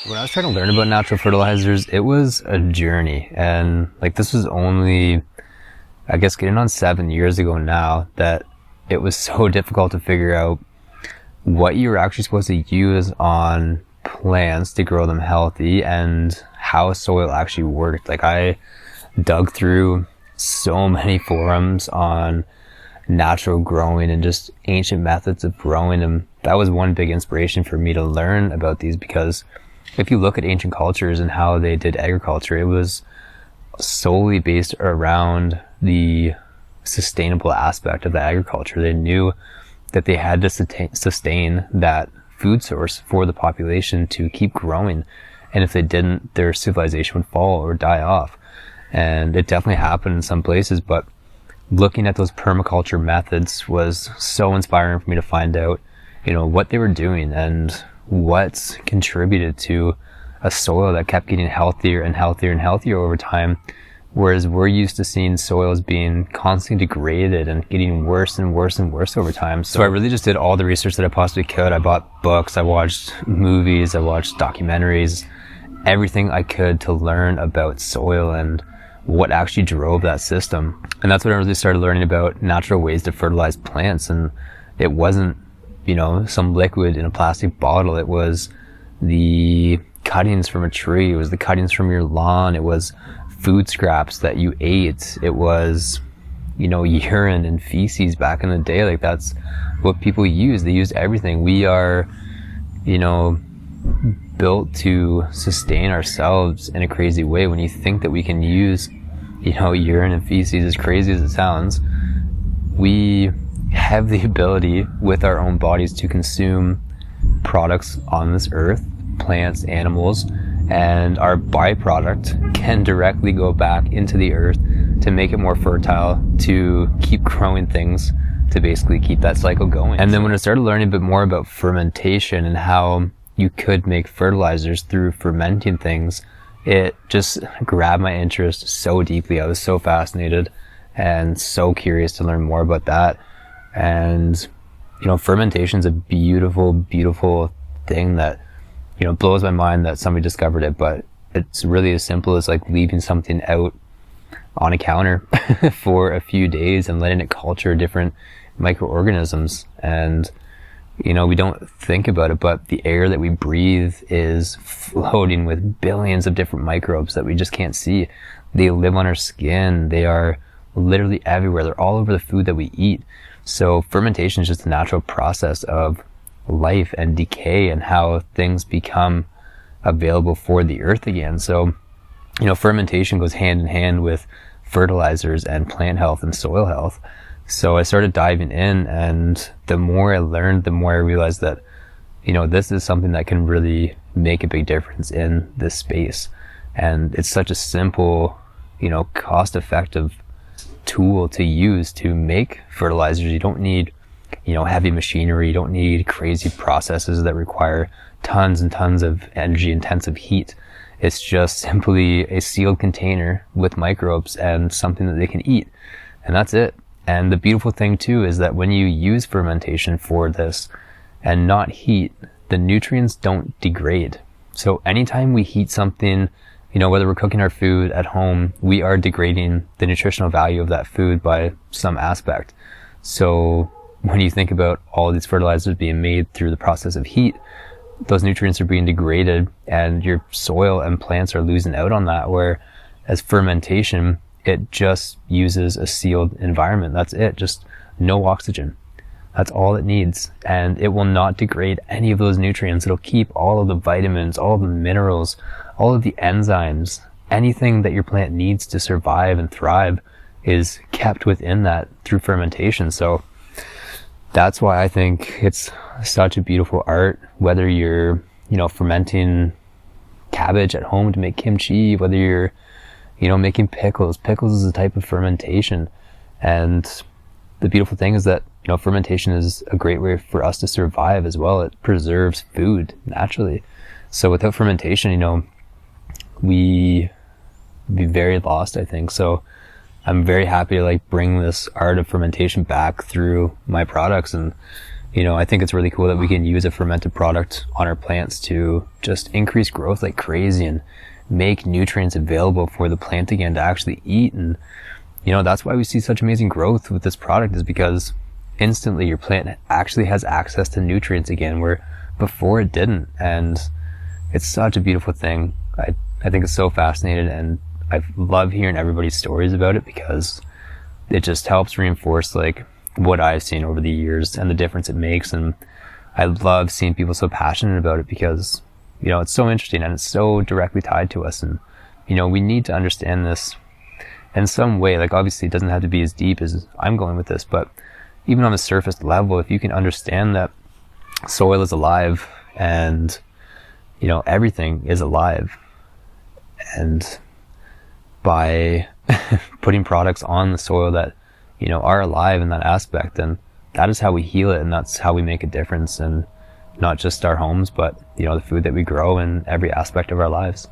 When I was trying to learn about natural fertilizers, it was a journey. And like this was only, I guess, getting on 7 years ago now, that it was so difficult to figure out what you were actually supposed to use on plants to grow them healthy and how soil actually worked. Like I dug through so many forums on natural growing and just ancient methods of growing them. That was one big inspiration for me to learn about these, because if you look at ancient cultures and how they did agriculture, it was solely based around the sustainable aspect of the agriculture. They knew that they had to sustain that food source for the population to keep growing. And if they didn't, their civilization would fall or die off. And it definitely happened in some places, but looking at those permaculture methods was so inspiring for me to find out, what they were doing and what contributed to a soil that kept getting healthier and healthier and healthier over time. Whereas we're used to seeing soils being constantly degraded and getting worse and worse and worse over time. So I really just did all the research that I possibly could. I bought books, I watched movies, I watched documentaries, everything I could to learn about soil and what actually drove that system. And that's when I really started learning about natural ways to fertilize plants. And it wasn't, some liquid in a plastic bottle. It was the cuttings from a tree. It was the cuttings from your lawn. It was food scraps that you ate. It was, urine and feces back in the day. Like that's what people used. They used everything. We are, built to sustain ourselves in a crazy way. When you think that we can use, urine and feces, as crazy as it sounds, we have the ability with our own bodies to consume products on this earth, plants, animals, and our byproduct can directly go back into the earth to make it more fertile, to keep growing things, to basically keep that cycle going. And then when I started learning a bit more about fermentation and how you could make fertilizers through fermenting things, it just grabbed my interest so deeply. I was so fascinated and so curious to learn more about that. And, fermentation is a beautiful, beautiful thing that, blows my mind that somebody discovered it, but it's really as simple as like leaving something out on a counter for a few days and letting it culture different microorganisms. And, we don't think about it, but the air that we breathe is floating with billions of different microbes that we just can't see. They live on our skin. They are literally everywhere. They're all over the food that we eat. So fermentation is just a natural process of life and decay and how things become available for the earth again. So, fermentation goes hand in hand with fertilizers and plant health and soil health. So I started diving in, and the more I learned, the more I realized that, this is something that can really make a big difference in this space. And it's such a simple, cost-effective tool to use to make fertilizers. You don't need, heavy machinery. You don't need crazy processes that require tons and tons of energy-intensive heat. It's just simply a sealed container with microbes and something that they can eat. And that's it. And the beautiful thing too is that when you use fermentation for this and not heat, the nutrients don't degrade. So anytime we heat something, whether we're cooking our food at home, we are degrading the nutritional value of that food by some aspect. So when you think about all of these fertilizers being made through the process of heat, those nutrients are being degraded and your soil and plants are losing out on that. Whereas fermentation, it just uses a sealed environment. That's it. Just no oxygen. That's all it needs. And it will not degrade any of those nutrients. It'll keep all of the vitamins, all of the minerals, all of the enzymes, anything that your plant needs to survive and thrive is kept within that through fermentation. So that's why I think it's such a beautiful art, whether you're, fermenting cabbage at home to make kimchi, whether you're, making pickles. Pickles is a type of fermentation. And the beautiful thing is that, fermentation is a great way for us to survive as well. It preserves food naturally. So without fermentation, we'd be very lost, I think. So I'm very happy to bring this art of fermentation back through my products. And, I think it's really cool that we can use a fermented product on our plants to just increase growth like crazy and make nutrients available for the plant again to actually eat. And that's why we see such amazing growth with this product, is because instantly your plant actually has access to nutrients again where before it didn't. And it's such a beautiful thing. I think it's so fascinating, and I love hearing everybody's stories about it, because it just helps reinforce like what I've seen over the years and the difference it makes. And I love seeing people so passionate about it, because it's so interesting and it's so directly tied to us. And we need to understand this in some way. Like, obviously it doesn't have to be as deep as I'm going with this, but even on the surface level, if you can understand that soil is alive and everything is alive, and by putting products on the soil that are alive in that aspect, then that is how we heal it, and that's how we make a difference in not just our homes, but the food that we grow in every aspect of our lives.